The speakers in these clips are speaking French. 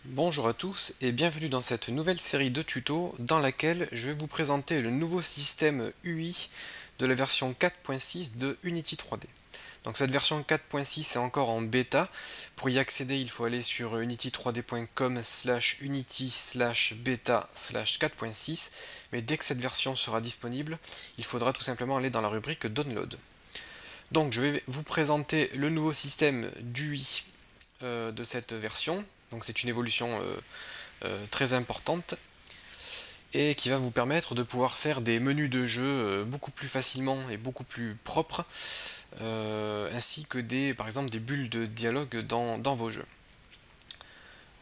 Bonjour à tous et bienvenue dans cette nouvelle série de tutos dans laquelle je vais vous présenter le nouveau système UI de la version 4.6 de Unity 3D. Donc cette version 4.6 est encore en bêta. Pour y accéder, il faut aller sur unity3d.com/unity/beta/4.6. Mais dès que cette version sera disponible, il faudra tout simplement aller dans la rubrique Download. Donc je vais vous présenter le nouveau système d'UI de cette version. Donc c'est une évolution très importante et qui va vous permettre de pouvoir faire des menus de jeu beaucoup plus facilement et beaucoup plus propres, ainsi que par exemple des bulles de dialogue dans vos jeux.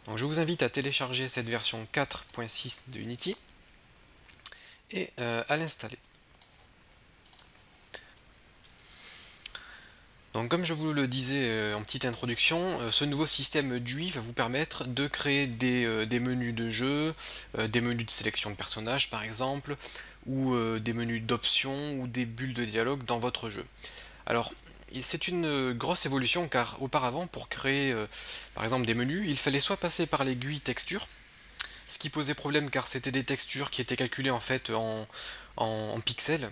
Donc je vous invite à télécharger cette version 4.6 de Unity et à l'installer. Donc comme je vous le disais en petite introduction, ce nouveau système d'UI va vous permettre de créer des menus de jeu, des menus de sélection de personnages par exemple, ou des menus d'options ou des bulles de dialogue dans votre jeu. Alors c'est une grosse évolution car auparavant pour créer par exemple des menus, il fallait soit passer par les GUI textures, ce qui posait problème car c'était des textures qui étaient calculées en fait en pixels.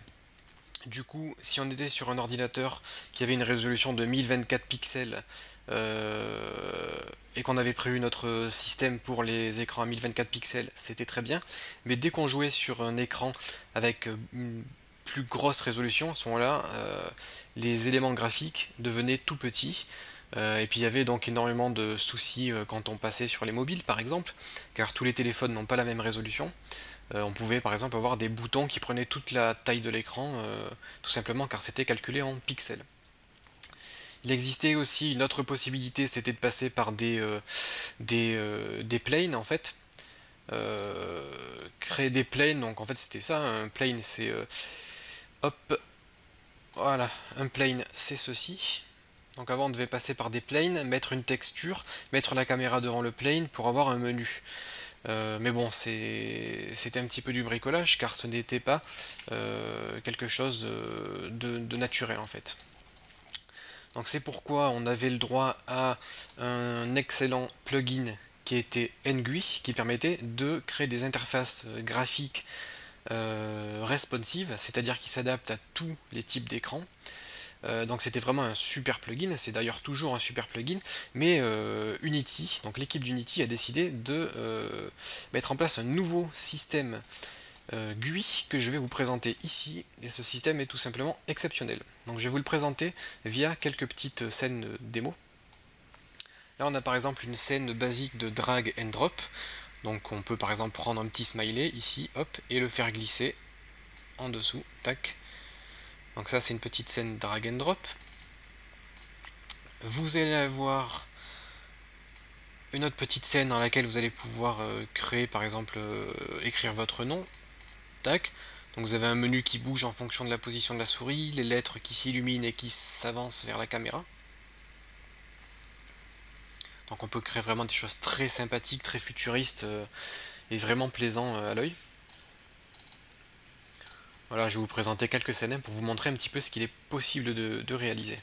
Du coup, si on était sur un ordinateur qui avait une résolution de 1024 pixels et qu'on avait prévu notre système pour les écrans à 1024 pixels, c'était très bien. Mais dès qu'on jouait sur un écran avec une plus grosse résolution, à ce moment-là, les éléments graphiques devenaient tout petits. Et puis il y avait donc énormément de soucis quand on passait sur les mobiles par exemple, car tous les téléphones n'ont pas la même résolution. On pouvait par exemple avoir des boutons qui prenaient toute la taille de l'écran, tout simplement car c'était calculé en pixels. Il existait aussi une autre possibilité, c'était de passer par des planes en fait. Créer des planes, donc en fait c'était ça, un plane c'est hop, voilà, un plane c'est ceci. Donc avant on devait passer par des planes, mettre une texture, mettre la caméra devant le plane pour avoir un menu. Mais bon, c'était un petit peu du bricolage car ce n'était pas quelque chose de naturel en fait. Donc c'est pourquoi on avait le droit à un excellent plugin qui était NGUI, qui permettait de créer des interfaces graphiques responsives, c'est-à-dire qui s'adaptent à tous les types d'écrans. Donc c'était vraiment un super plugin, c'est d'ailleurs toujours un super plugin, mais Unity, donc l'équipe d'Unity a décidé de mettre en place un nouveau système GUI que je vais vous présenter ici, et ce système est tout simplement exceptionnel. Donc je vais vous le présenter via quelques petites scènes démo. Là on a par exemple une scène basique de drag and drop, donc on peut par exemple prendre un petit smiley ici, hop, et le faire glisser en dessous, tac. Donc ça c'est une petite scène drag and drop. Vous allez avoir une autre petite scène dans laquelle vous allez pouvoir créer par exemple écrire votre nom. Tac. Donc vous avez un menu qui bouge en fonction de la position de la souris, les lettres qui s'illuminent et qui s'avancent vers la caméra. Donc on peut créer vraiment des choses très sympathiques, très futuristes et vraiment plaisants à l'œil. Voilà, je vais vous présenter quelques scènes pour vous montrer un petit peu ce qu'il est possible de réaliser.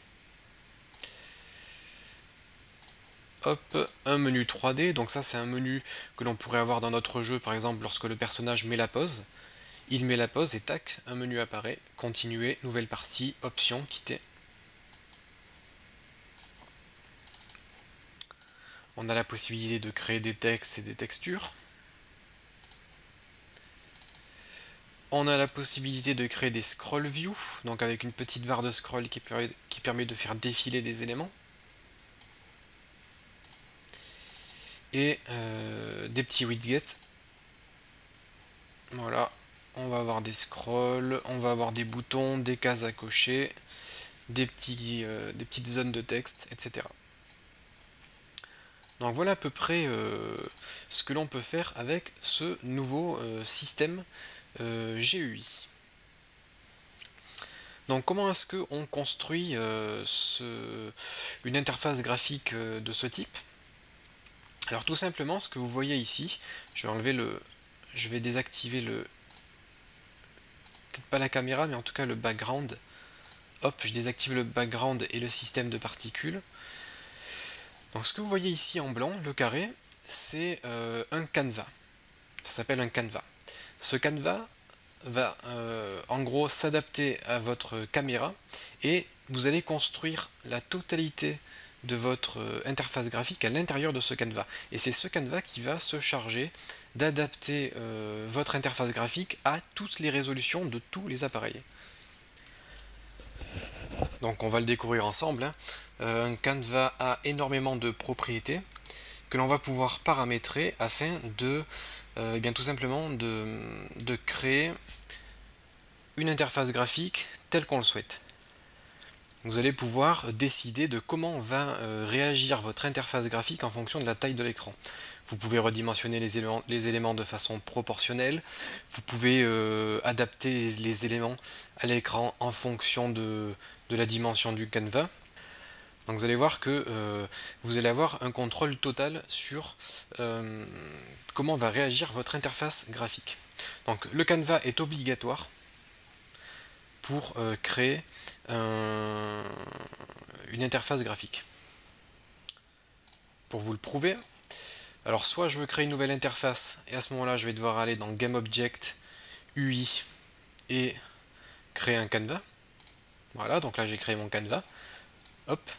Hop, un menu 3D, donc ça c'est un menu que l'on pourrait avoir dans notre jeu par exemple lorsque le personnage met la pose. Il met la pause et tac, un menu apparaît, continuer, nouvelle partie, option, quitter. On a la possibilité de créer des textes et des textures. On a la possibilité de créer des scroll view, donc avec une petite barre de scroll qui permet de faire défiler des éléments. Et des petits widgets. Voilà, on va avoir des scrolls, on va avoir des boutons, des cases à cocher, des petites zones de texte, etc. Donc voilà à peu près ce que l'on peut faire avec ce nouveau système GUI. Donc comment est-ce qu'on construit une interface graphique de ce type? Alors tout simplement ce que vous voyez ici, je vais désactiver peut-être pas la caméra mais en tout cas le background. Hop, je désactive le background et le système de particules. Donc ce que vous voyez ici en blanc, le carré, c'est un canevas. Ça s'appelle un canevas. Ce canevas va en gros s'adapter à votre caméra et vous allez construire la totalité de votre interface graphique à l'intérieur de ce canevas. Et c'est ce canevas qui va se charger d'adapter votre interface graphique à toutes les résolutions de tous les appareils. Donc on va le découvrir ensemble, hein. Un canevas a énormément de propriétés que l'on va pouvoir paramétrer afin de eh bien, tout simplement de créer une interface graphique telle qu'on le souhaite. Vous allez pouvoir décider de comment va réagir votre interface graphique en fonction de la taille de l'écran. Vous pouvez redimensionner les éléments de façon proportionnelle, vous pouvez adapter les éléments à l'écran en fonction de la dimension du canevas. Donc vous allez voir que vous allez avoir un contrôle total sur comment va réagir votre interface graphique. Donc le canevas est obligatoire pour créer une interface graphique. Pour vous le prouver, alors soit je veux créer une nouvelle interface et à ce moment là je vais devoir aller dans GameObject, UI et créer un canevas. Voilà, donc là j'ai créé mon canevas. Hop.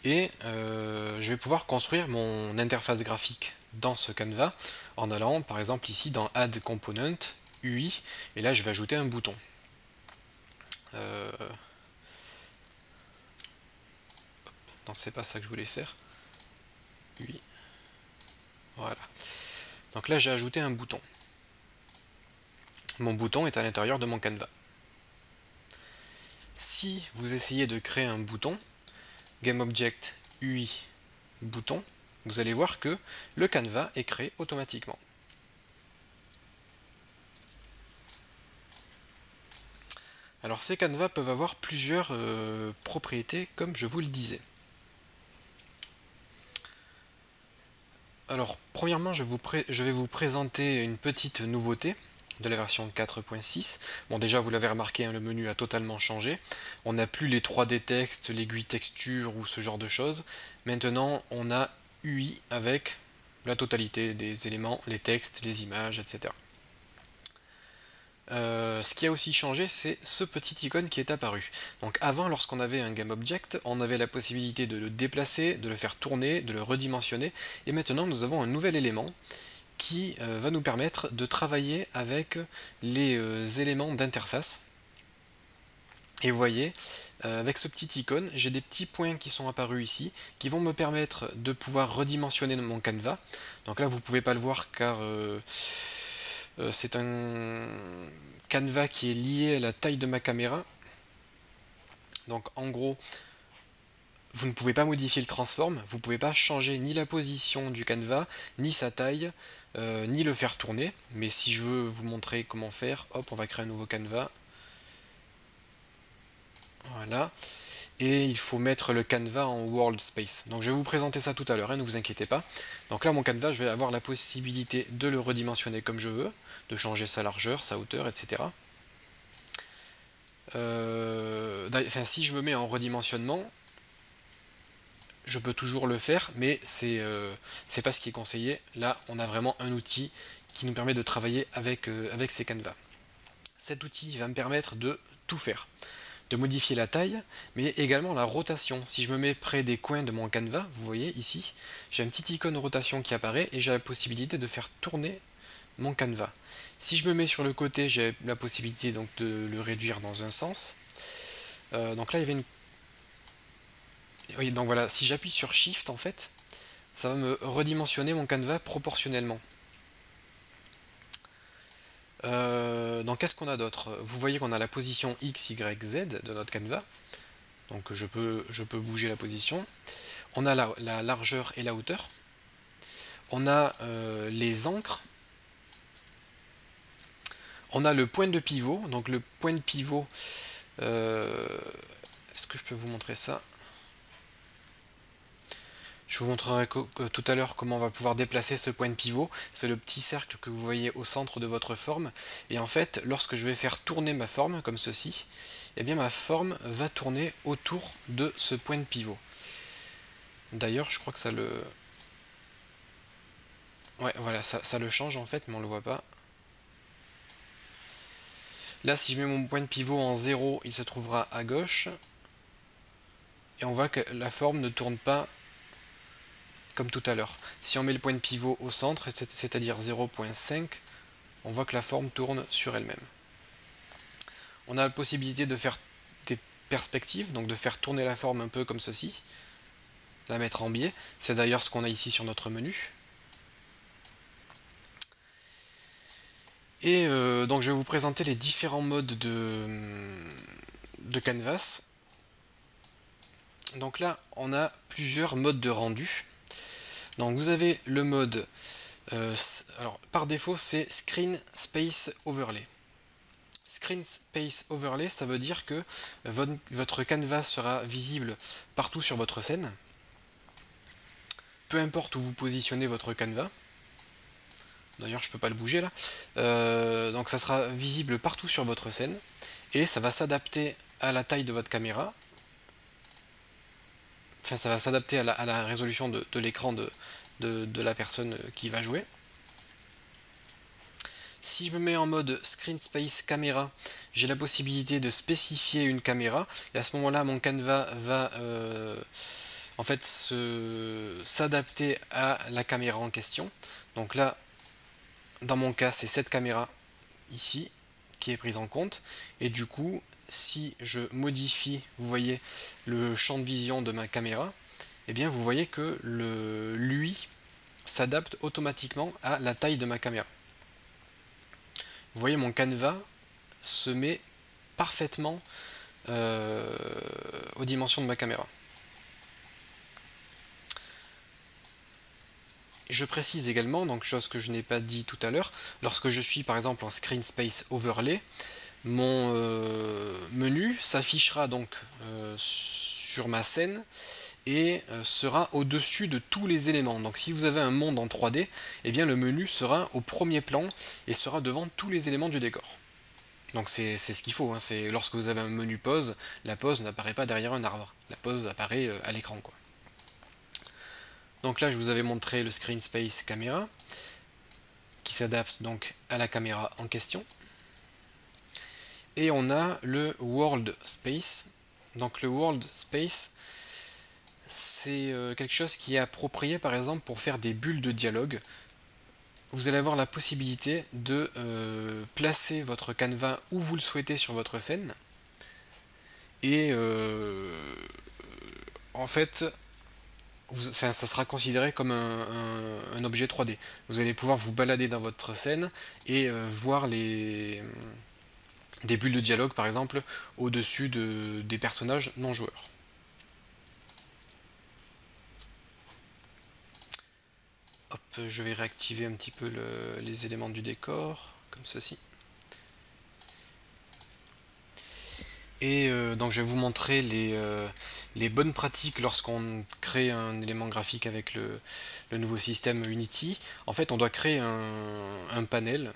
Et je vais pouvoir construire mon interface graphique dans ce canevas en allant par exemple ici dans Add Component, UI, et là je vais ajouter un bouton. Non, c'est pas ça que je voulais faire. UI. Voilà. Donc là j'ai ajouté un bouton. Mon bouton est à l'intérieur de mon canevas. Si vous essayez de créer un bouton, GameObject, UI, bouton, vous allez voir que le canevas est créé automatiquement. Alors ces canevas peuvent avoir plusieurs propriétés, comme je vous le disais. Alors, premièrement, je vais vous présenter une petite nouveauté de la version 4.6. Bon, déjà, vous l'avez remarqué, hein, le menu a totalement changé. On n'a plus les 3D textes, l'aiguille texture ou ce genre de choses. Maintenant, on a UI avec la totalité des éléments, les textes, les images, etc. Ce qui a aussi changé, c'est ce petit icône qui est apparu. Donc avant, lorsqu'on avait un GameObject, on avait la possibilité de le déplacer, de le faire tourner, de le redimensionner, et maintenant nous avons un nouvel élément qui va nous permettre de travailler avec les éléments d'interface. Et vous voyez, avec ce petit icône, j'ai des petits points qui sont apparus ici, qui vont me permettre de pouvoir redimensionner mon canevas. Donc là, vous ne pouvez pas le voir car c'est un canevas qui est lié à la taille de ma caméra. Donc en gros, vous ne pouvez pas modifier le transform, vous ne pouvez pas changer ni la position du canevas, ni sa taille, ni le faire tourner. Mais si je veux vous montrer comment faire, hop, on va créer un nouveau canevas. Voilà. Et il faut mettre le canevas en world space. Donc je vais vous présenter ça tout à l'heure, hein, ne vous inquiétez pas. Donc là mon canevas, je vais avoir la possibilité de le redimensionner comme je veux, de changer sa largeur, sa hauteur, etc. Enfin, si je me mets en redimensionnement, je peux toujours le faire, mais c'est pas ce qui est conseillé. Là, on a vraiment un outil qui nous permet de travailler avec ces canevas. Cet outil va me permettre de tout faire. De modifier la taille, mais également la rotation. Si je me mets près des coins de mon canevas, vous voyez ici, j'ai un petit icône rotation qui apparaît et j'ai la possibilité de faire tourner mon canevas. Si je me mets sur le côté, j'ai la possibilité donc de le réduire dans un sens. Donc là, il y avait une... Oui, donc voilà, si j'appuie sur Shift, en fait, ça va me redimensionner mon canevas proportionnellement. Donc qu'est-ce qu'on a d'autre? Vous voyez qu'on a la position X, Y, Z de notre canevas. Donc je peux bouger la position. On a la largeur et la hauteur. On a les encres. On a le point de pivot. Donc le point de pivot, est-ce que je peux vous montrer ça? Je vous montrerai tout à l'heure comment on va pouvoir déplacer ce point de pivot. C'est le petit cercle que vous voyez au centre de votre forme. Et en fait, lorsque je vais faire tourner ma forme, comme ceci, eh bien ma forme va tourner autour de ce point de pivot. D'ailleurs, je crois que ça le... Ouais, voilà, ça le change en fait, mais on le voit pas. Là, si je mets mon point de pivot en 0, il se trouvera à gauche. Et on voit que la forme ne tourne pas comme tout à l'heure. Si on met le point de pivot au centre, c'est-à-dire 0.5, on voit que la forme tourne sur elle-même. On a la possibilité de faire des perspectives, donc de faire tourner la forme un peu comme ceci, la mettre en biais. C'est d'ailleurs ce qu'on a ici sur notre menu. Et donc je vais vous présenter les différents modes de canvas. Donc là, on a plusieurs modes de rendu. Donc vous avez le mode, alors par défaut c'est Screen Space Overlay. Screen Space Overlay, ça veut dire que votre canvas sera visible partout sur votre scène, peu importe où vous positionnez votre canevas. D'ailleurs, je peux pas le bouger là. Donc ça sera visible partout sur votre scène et ça va s'adapter à la taille de votre caméra. Enfin, ça va s'adapter à la résolution de l'écran de la personne qui va jouer. Si je me mets en mode Screen Space Camera, j'ai la possibilité de spécifier une caméra et à ce moment-là, mon canevas va en fait s'adapter à la caméra en question. Donc là, dans mon cas, c'est cette caméra ici qui est prise en compte et du coup, si je modifie, vous voyez, le champ de vision de ma caméra, et bien vous voyez que lui s'adapte automatiquement à la taille de ma caméra. Vous voyez, mon canevas se met parfaitement aux dimensions de ma caméra. Je précise également, donc chose que je n'ai pas dit tout à l'heure, lorsque je suis par exemple en Screen Space Overlay, mon menu s'affichera donc sur ma scène et sera au-dessus de tous les éléments. Donc si vous avez un monde en 3D, eh bien le menu sera au premier plan et sera devant tous les éléments du décor. Donc c'est ce qu'il faut, hein. C'est lorsque vous avez un menu pause, la pause n'apparaît pas derrière un arbre, la pause apparaît à l'écran, quoi. Donc là je vous avais montré le Screen Space Camera, qui s'adapte donc à la caméra en question. Et on a le World Space. Donc le World Space, c'est quelque chose qui est approprié par exemple pour faire des bulles de dialogue. Vous allez avoir la possibilité de placer votre canevas où vous le souhaitez sur votre scène. Et en fait, ça sera considéré comme un objet 3D. Vous allez pouvoir vous balader dans votre scène et voir des bulles de dialogue par exemple au-dessus des personnages non joueurs. Hop, je vais réactiver un petit peu les éléments du décor, comme ceci. Et donc je vais vous montrer les bonnes pratiques lorsqu'on crée un élément graphique avec le nouveau système Unity. En fait, on doit créer un panel.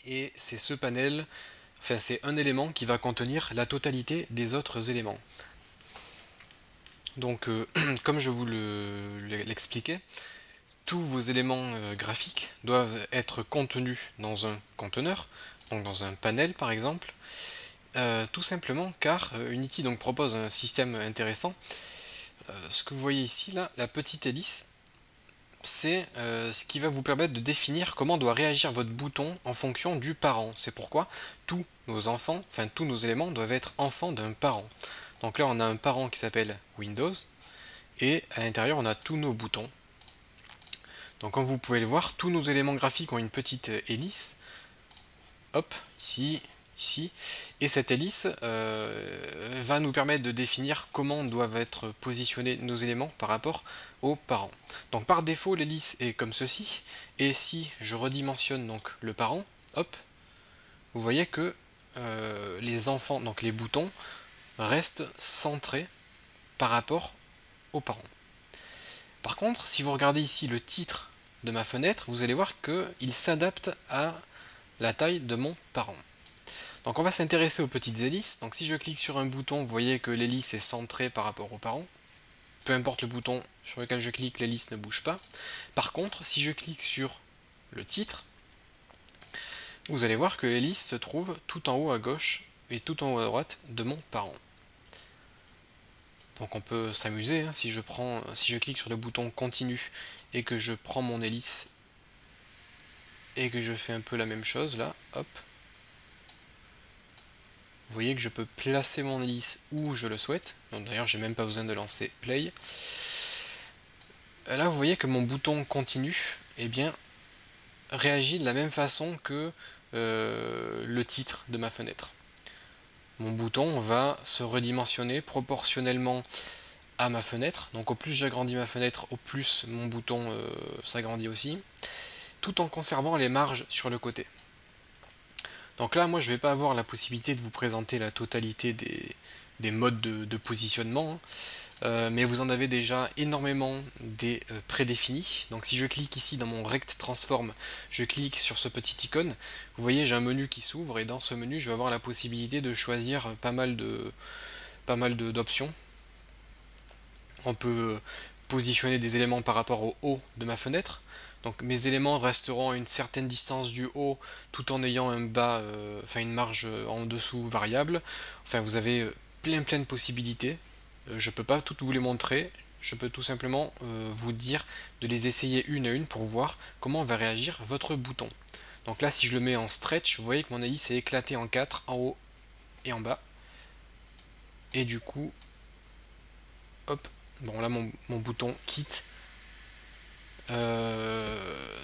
Et c'est ce panel, enfin c'est un élément qui va contenir la totalité des autres éléments. Donc comme je vous l'expliquais, tous vos éléments graphiques doivent être contenus dans un conteneur, donc dans un panel par exemple, tout simplement car Unity donc propose un système intéressant. Ce que vous voyez ici, là, la petite hélice, c'est ce qui va vous permettre de définir comment doit réagir votre bouton en fonction du parent. C'est pourquoi tous nos enfants, enfin tous nos éléments doivent être enfants d'un parent. Donc là on a un parent qui s'appelle Windows, et à l'intérieur on a tous nos boutons. Donc comme vous pouvez le voir, tous nos éléments graphiques ont une petite hélice, hop, ici, ici, et cette hélice va nous permettre de définir comment doivent être positionnés nos éléments par rapport aux parents. Donc par défaut l'hélice est comme ceci, et si je redimensionne donc le parent, hop, vous voyez que les enfants, donc les boutons, restent centrés par rapport aux parents. Par contre, si vous regardez ici le titre de ma fenêtre, vous allez voir qu'il s'adapte à la taille de mon parent. Donc on va s'intéresser aux petites hélices. Donc si je clique sur un bouton, vous voyez que l'hélice est centrée par rapport aux parents. peu importe le bouton sur lequel je clique, l'hélice ne bouge pas. Par contre, si je clique sur le titre, vous allez voir que l'hélice se trouve tout en haut à gauche et tout en haut à droite de mon parent. Donc on peut s'amuser, hein, si je clique sur le bouton continue et que je prends mon hélice et que je fais un peu la même chose là, hop. Vous voyez que je peux placer mon hélice où je le souhaite. D'ailleurs, j'ai même pas besoin de lancer play. Là, vous voyez que mon bouton continue, eh bien, réagit de la même façon que le titre de ma fenêtre. Mon bouton va se redimensionner proportionnellement à ma fenêtre. Donc au plus j'agrandis ma fenêtre, au plus mon bouton s'agrandit aussi, tout en conservant les marges sur le côté. Donc là, moi, je ne vais pas avoir la possibilité de vous présenter la totalité des modes de positionnement, mais vous en avez déjà énormément des prédéfinis. Donc si je clique ici dans mon Rect Transform, je clique sur ce petit icône, vous voyez, j'ai un menu qui s'ouvre, et dans ce menu, je vais avoir la possibilité de choisir pas mal d'options. On peut positionner des éléments par rapport au haut de ma fenêtre. Donc mes éléments resteront à une certaine distance du haut tout en ayant un bas, une marge en dessous variable. Enfin, vous avez plein de possibilités. Je ne peux pas toutes vous les montrer. Je peux tout simplement vous dire de les essayer une à une pour voir comment va réagir votre bouton. Donc là, si je le mets en stretch, vous voyez que mon hélice est éclaté en 4, en haut et en bas. Et du coup, hop, bon là mon bouton quitte.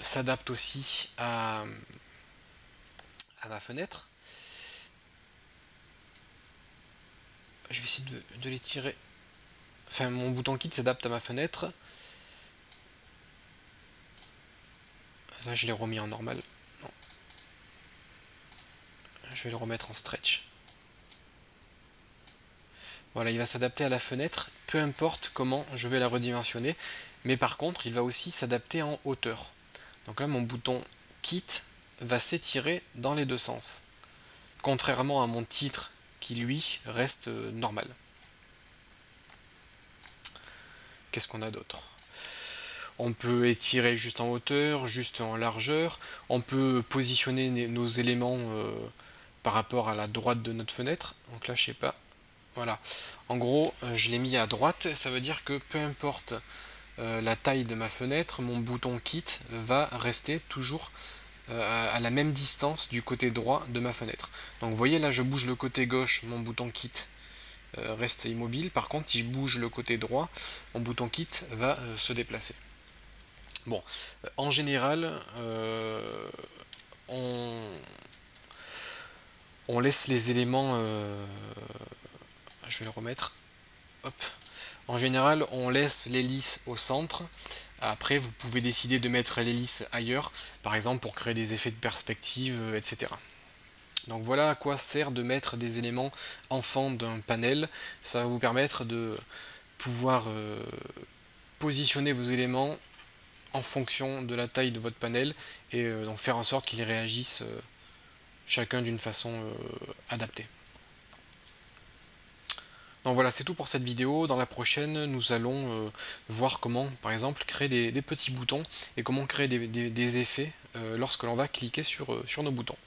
S'adapte aussi à ma fenêtre. Je vais essayer de les tirer. Enfin, mon bouton quitte s'adapte à ma fenêtre. Là, je l'ai remis en normal. Non. Je vais le remettre en stretch. Voilà, il va s'adapter à la fenêtre, peu importe comment je vais la redimensionner. Mais par contre, il va aussi s'adapter en hauteur. Donc là, mon bouton quitte va s'étirer dans les deux sens. Contrairement à mon titre qui, lui, reste normal. Qu'est-ce qu'on a d'autre? On peut étirer juste en hauteur, juste en largeur. On peut positionner nos éléments par rapport à la droite de notre fenêtre. Donc là, je sais pas. Voilà. En gros, je l'ai mis à droite. Ça veut dire que peu importe la taille de ma fenêtre, mon bouton quitte va rester toujours à la même distance du côté droit de ma fenêtre. Donc vous voyez là, je bouge le côté gauche, mon bouton quitte reste immobile. Par contre, si je bouge le côté droit, mon bouton quitte va se déplacer. Bon, en général, on laisse les éléments, je vais le remettre, hop. En général, on laisse l'hélice au centre. Après, vous pouvez décider de mettre l'hélice ailleurs, par exemple pour créer des effets de perspective, etc. Donc voilà à quoi sert de mettre des éléments enfants d'un panel. Ça va vous permettre de pouvoir positionner vos éléments en fonction de la taille de votre panel et donc faire en sorte qu'ils réagissent chacun d'une façon adaptée. Donc voilà, c'est tout pour cette vidéo. Dans la prochaine, nous allons voir comment, par exemple, créer des petits boutons et comment créer des effets lorsque l'on va cliquer sur nos boutons.